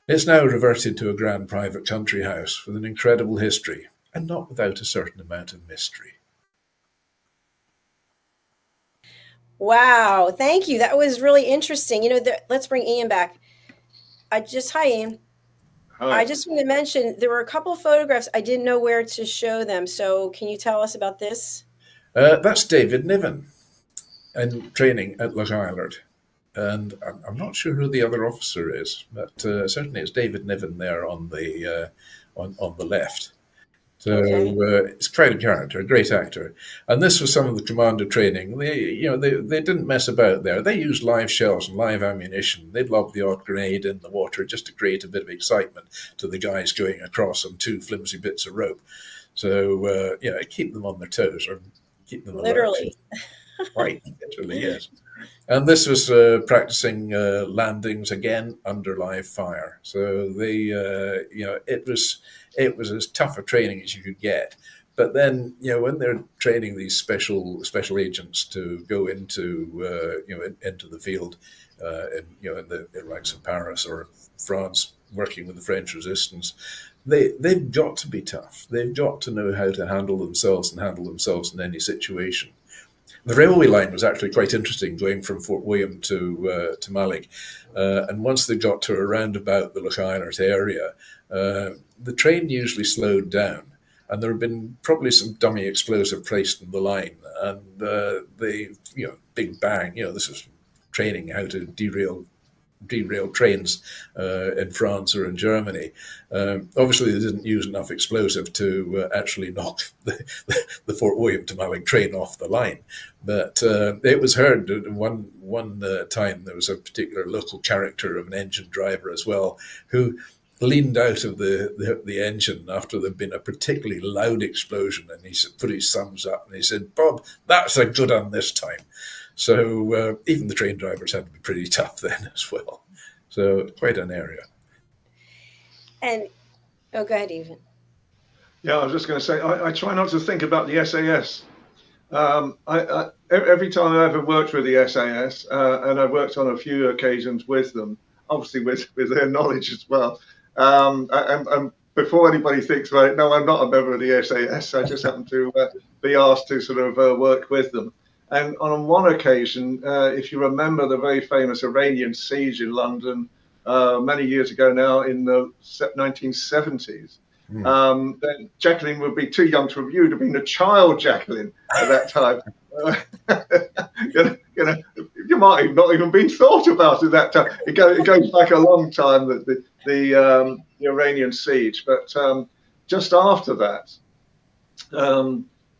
It's now reverted to a grand private country house with an incredible history, and not without a certain amount of mystery. Wow, thank you. That was really interesting. Let's bring Ian back. Hi, Ian. Hi. I just want to mention there were a couple of photographs. I didn't know where to show them. So can you tell us about this? That's David Niven in training at Loch Island. And I'm not sure who the other officer is, but certainly it's David Niven there on the left. So it's quite a character, a great actor. And this was some of the commando training. They didn't mess about there. They used live shells and live ammunition. They'd lob the odd grenade in the water just to create a bit of excitement to the guys going across on 2 flimsy bits of rope. So keep them on their toes, or keep them literally. Right, literally, yes. And this was practicing landings again under live fire. So it was as tough a training as you could get. But then, when they're training these special agents to go into into the field, in the likes of Paris or France, working with the French resistance, they've got to be tough. They've got to know how to handle themselves in any situation. The railway line was actually quite interesting, going from Fort William to Malek. And once they got to around about the Loch Island area, the train usually slowed down. And there had been probably some dummy explosive placed in the line. And big bang, this was training how to derail trains in France or in Germany. Obviously, they didn't use enough explosive to actually knock the Fort William to Malek train off the line. But it was heard one time there was a particular local character of an engine driver as well who leaned out of the engine after there'd been a particularly loud explosion, and he put his thumbs up and he said, "Bob, that's a good one this time." So even the train drivers had to be pretty tough then as well. So quite an area. And go ahead, Evan. Yeah, I was just going to say, I try not to think about the SAS. Every time I ever worked with the SAS, and I worked on a few occasions with them, obviously with their knowledge as well. And before anybody thinks, right, no, I'm not a member of the SAS. I just happen to be asked to sort of work with them. And on one occasion, if you remember the very famous Iranian siege in London many years ago now in the 1970s, then JACALYN would be too young to have you to have been a child JACALYN at that time. You might have not even been thought about at that time. It goes back a long time, the Iranian siege. But just after that,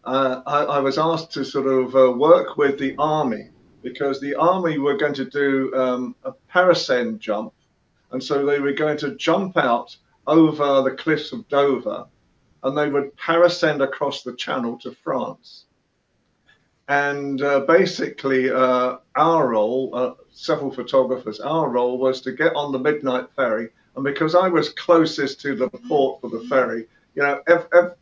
I was asked to sort of work with the army, because the army were going to do a parascend jump. And so they were going to jump out over the cliffs of Dover, and they would parascend across the channel to France. And basically our role, several photographers, our role was to get on the midnight ferry. And because I was closest to the port for the ferry,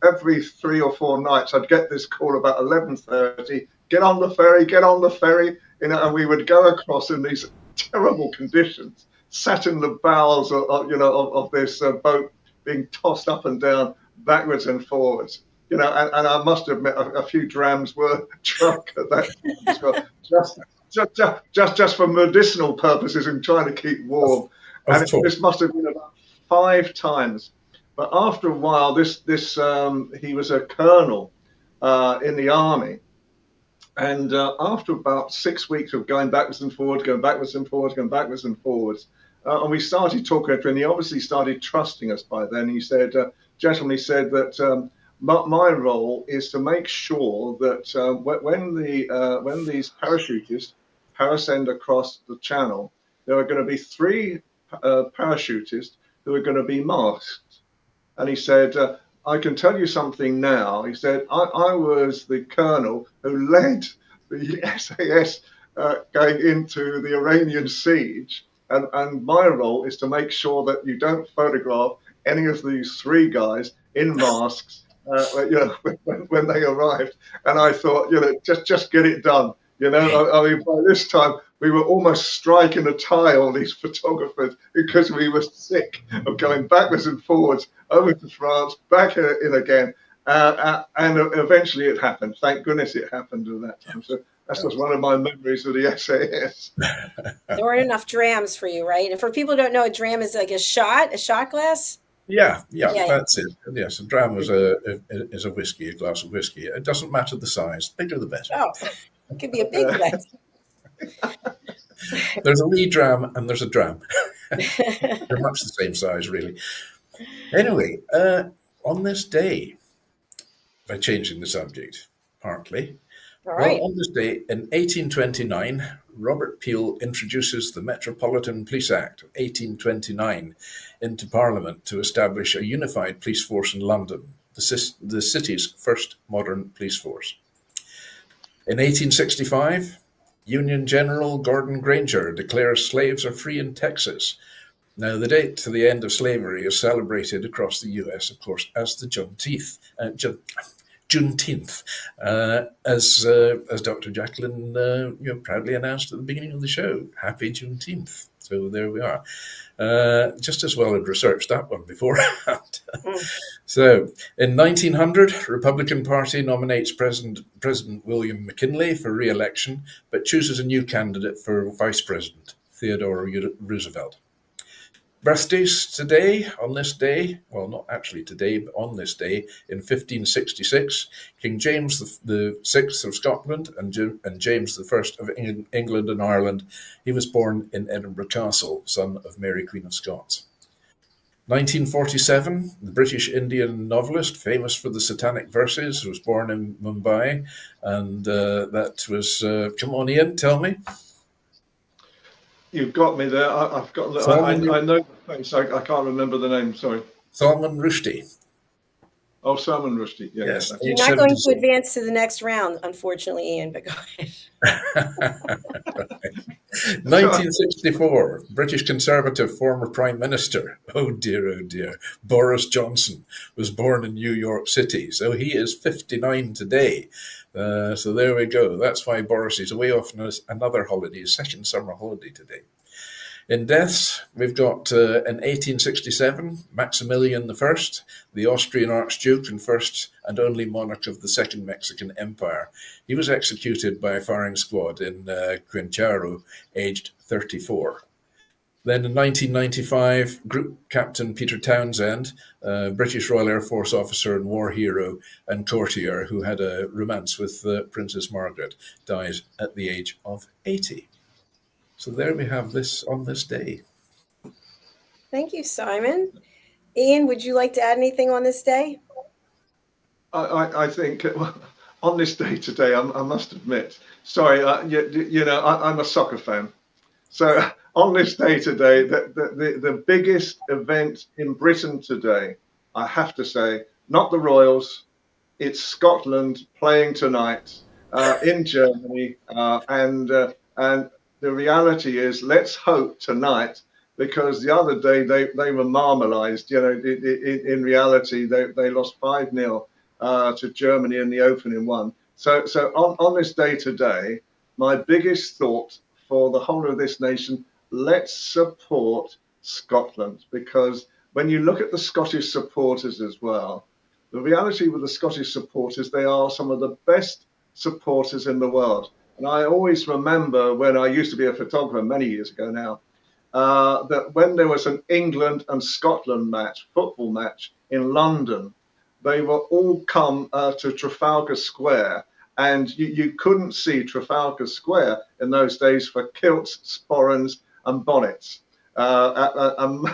every 3 or 4 nights I'd get this call about 11:30, get on the ferry, and we would go across in these terrible conditions, sat in the bowels of this boat, being tossed up and down, backwards and forwards. And I must admit a few drams were drunk at that as well, just for medicinal purposes and trying to keep warm. And this must have been about 5 times. But after a while, he was a colonel in the army. And after about 6 weeks of going backwards and forwards, and we started talking to him, and he obviously started trusting us by then. He said, gentlemen, he said that my role is to make sure that when these parachutists parascend across the channel, there are going to be 3 parachutists who are going to be masked. And he said, I can tell you something now. He said, I was the colonel who led the SAS going into the Iranian siege. And my role is to make sure that you don't photograph any of these three guys in masks, when they arrived. And I thought, just get it done. I mean, by this time, we were almost striking a tie on these photographers because we were sick of going backwards and forwards over to France, back in again. And eventually it happened. Thank goodness it happened at that time. So that was one of my memories of the SAS. There weren't enough drams for you, right? And for people who don't know, a dram is like a shot glass. Yeah, that's it. Yes, a dram is a whiskey, a glass of whiskey. It doesn't matter the size, bigger the better. Oh, it could be a big glass. There's a wee dram and there's a dram. They're much the same size, really. Anyway, on this day, by changing the subject, partly, All right. well, on this day in 1829, Robert Peel introduces the Metropolitan Police Act of 1829 into Parliament to establish a unified police force in London, the city's first modern police force. In 1865, Union General Gordon Granger declares slaves are free in Texas. Now, the date to the end of slavery is celebrated across the US, of course, as the Juneteenth, as Dr. JACALYN proudly announced at the beginning of the show. Happy Juneteenth. So there we are. Just as well had researched that one beforehand. So in 1900, Republican Party nominates President William McKinley for re-election, but chooses a new candidate for Vice President, Theodore Roosevelt. Birthdays today, on this day, well, not actually today, but on this day, in 1566, King James the Sixth of Scotland and James the First of England and Ireland, he was born in Edinburgh Castle, son of Mary Queen of Scots. 1947, the British Indian novelist, famous for the Satanic Verses, was born in Mumbai, and that was, come on Ian, tell me. You've got me there. I've got. I know the face. I can't remember the name. Sorry. Salman Rushdie. Oh, Salman Rushdie. Yeah, yes. You're not going to advance to the next round, unfortunately, Ian. But go ahead. 1964, British Conservative former Prime Minister, oh dear, Boris Johnson, was born in New York City. So he is 59 today. So there we go. That's why Boris is away off on another holiday, his second summer holiday today. In deaths, we've got in 1867, Maximilian I, the Austrian Archduke and first and only monarch of the Second Mexican Empire. He was executed by a firing squad in Quincharo, aged 34. Then in 1995, Group Captain Peter Townsend, British Royal Air Force officer and war hero and courtier who had a romance with Princess Margaret, died at the age of 80. So there we have this on this day. Thank you, Simon. Ian, would you like to add anything on this day? I think on this day today, I must admit, sorry, I'm a soccer fan. So on this day today, the biggest event in Britain today, I have to say, not the Royals, it's Scotland playing tonight in Germany, and the reality is, let's hope tonight, because the other day they were marmalised. In reality, they lost 5-0 to Germany in the opening one. So on this day today, my biggest thought for the whole of this nation, let's support Scotland, because when you look at the Scottish supporters as well, the reality with the Scottish supporters, they are some of the best supporters in the world. And I always remember when I used to be a photographer many years ago now, that when there was an England and Scotland football match in London, they were all come to Trafalgar Square. And you couldn't see Trafalgar Square in those days for kilts, sporrans and bonnets. And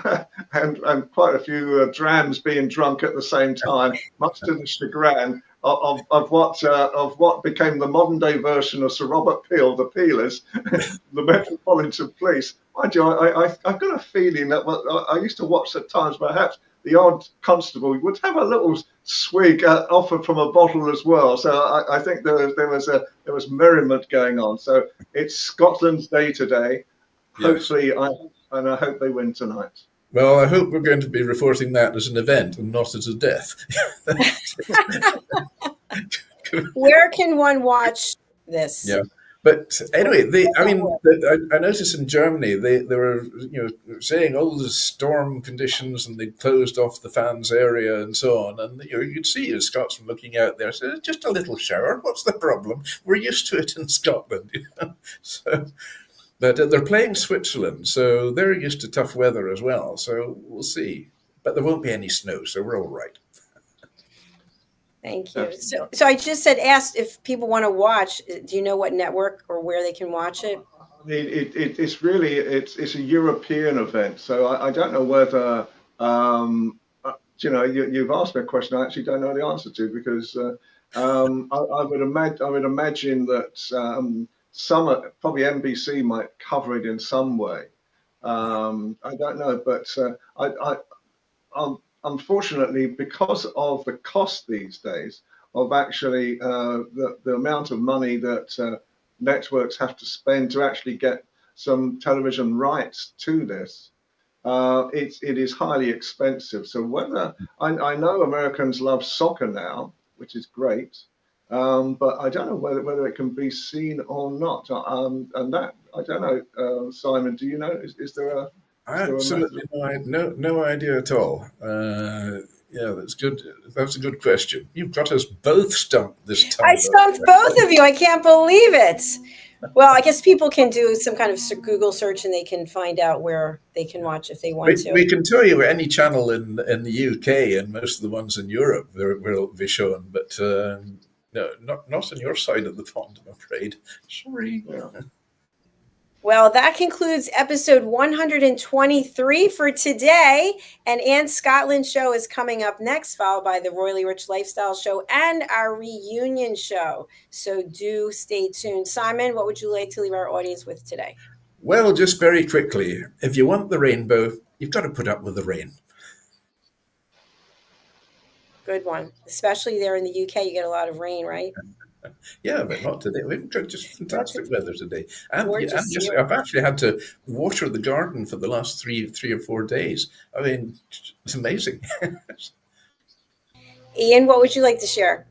quite a few drams being drunk at the same time, much to the chagrin of what became the modern day version of Sir Robert Peel, the Peelers, the Metropolitan Police. Mind you, I've got a feeling that I used to watch at times perhaps the odd constable would have a little swig offered from a bottle as well. So I think there was merriment going on. So it's Scotland's day today. Yes. Hopefully, I hope they win tonight. Well, I hope we're going to be reporting that as an event and not as a death. Where can one watch this? Yeah. But anyway, I noticed in Germany they were saying the storm conditions and they closed off the fans area and so on, and you'd see a Scotsman looking out there, so just a little shower. What's the problem? We're used to it in Scotland. So, but they're playing Switzerland, so they're used to tough weather as well. So we'll see. But there won't be any snow, so we're all right. Thank you. So I just asked if people want to watch. Do you know what network or where they can watch it? It's really it's a European event, so I don't know whether you've asked me a question I actually don't know the answer to, because I would imagine that some probably NBC might cover it in some way. I don't know, but unfortunately, because of the cost these days of actually the amount of money that networks have to spend to actually get some television rights to this, it is highly expensive. So whether I know Americans love soccer now, which is great, but I don't know whether it can be seen or not. And that I don't know. Simon, do you know? Is there a Absolutely no idea at all. Yeah, that's good. That's a good question. You've got us both stumped this time. I stumped both of you. I can't believe it. Well, I guess people can do some kind of Google search and they can find out where they can watch if they want to. We can tell you any channel in the UK and most of the ones in Europe will be shown, but no, not on your side of the pond, I'm afraid. Sorry. Yeah. Well, that concludes episode 123 for today. And Anne Scotland show is coming up next, followed by the Royally Rich Lifestyle show and our reunion show. So do stay tuned. Simon, what would you like to leave our audience with today? Well, just very quickly, if you want the rainbow, you've got to put up with the rain. Good one. Especially there in the UK, you get a lot of rain, right? Yeah, but not today. We've got just fantastic weather today, and I've actually had to water the garden for the last three or 4 days. I mean, it's amazing. Ian, what would you like to share?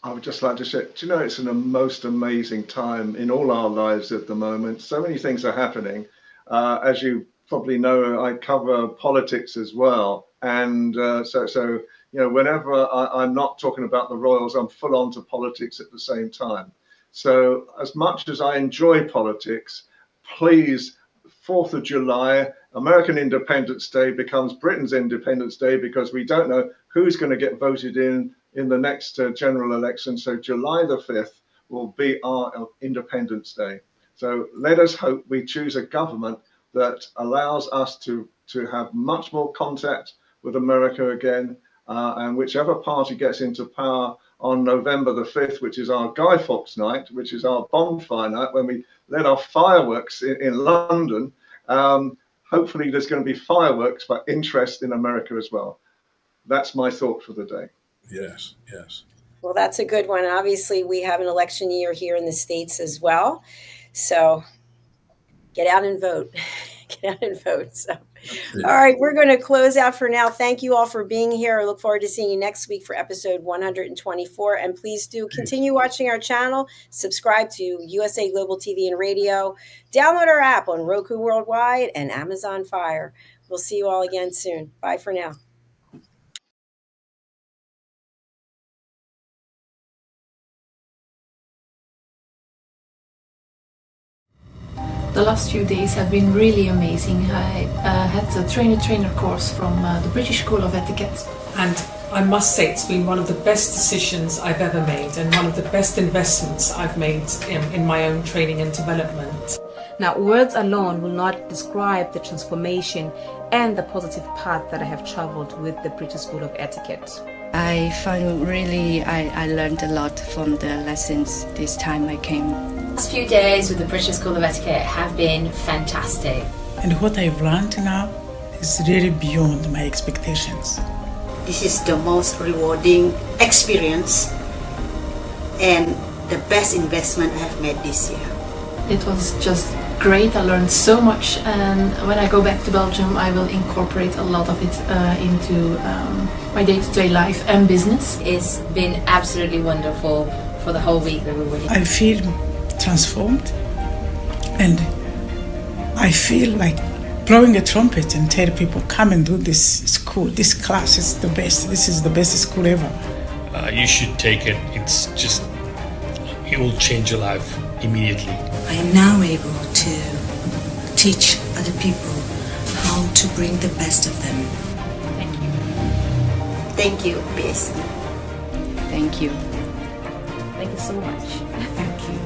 I would just like to share. Do you know, it's a most amazing time in all our lives at the moment. So many things are happening. As you probably know, I cover politics as well, and so. Whenever I'm not talking about the Royals, I'm full on to politics at the same time. So as much as I enjoy politics, please, 4th of July, American Independence Day becomes Britain's Independence Day, because we don't know who's going to get voted in the next general election. So July the 5th will be our Independence Day. So let us hope we choose a government that allows us to have much more contact with America again. And whichever party gets into power on November the 5th, which is our Guy Fawkes night, which is our bonfire night, when we let off fireworks in London, hopefully there's going to be fireworks, but interest in America as well. That's my thought for the day. Yes. Well, that's a good one. Obviously, we have an election year here in the States as well. So get out and vote. Get out and vote. So. Yeah. All right, we're going to close out for now. Thank you all for being here. I look forward to seeing you next week for episode 124. And please do continue watching our channel. Subscribe to USA Global TV and Radio. Download our app on Roku Worldwide and Amazon Fire. We'll see you all again soon. Bye for now. The last few days have been really amazing. I had the trainer course from the British School of Etiquette. And I must say it's been one of the best decisions I've ever made and one of the best investments I've made in my own training and development. Now, words alone will not describe the transformation and the positive path that I have traveled with the British School of Etiquette. I find I learned a lot from the lessons this time I came. The last few days with the British School of Etiquette have been fantastic. And what I've learned now is really beyond my expectations. This is the most rewarding experience and the best investment I have made this year. It was just great. I learned so much, and when I go back to Belgium, I will incorporate a lot of it into my day-to-day life and business. It's been absolutely wonderful for the whole week that we were here. I feel transformed, and I feel like blowing a trumpet and tell people, come and do this school. This class is the best. This is the best school ever. You should take it. It's just, it will change your life immediately. I am now able to teach other people how to bring the best of them. Thank you. Thank you, BSc. Thank you. Thank you so much. Thank you.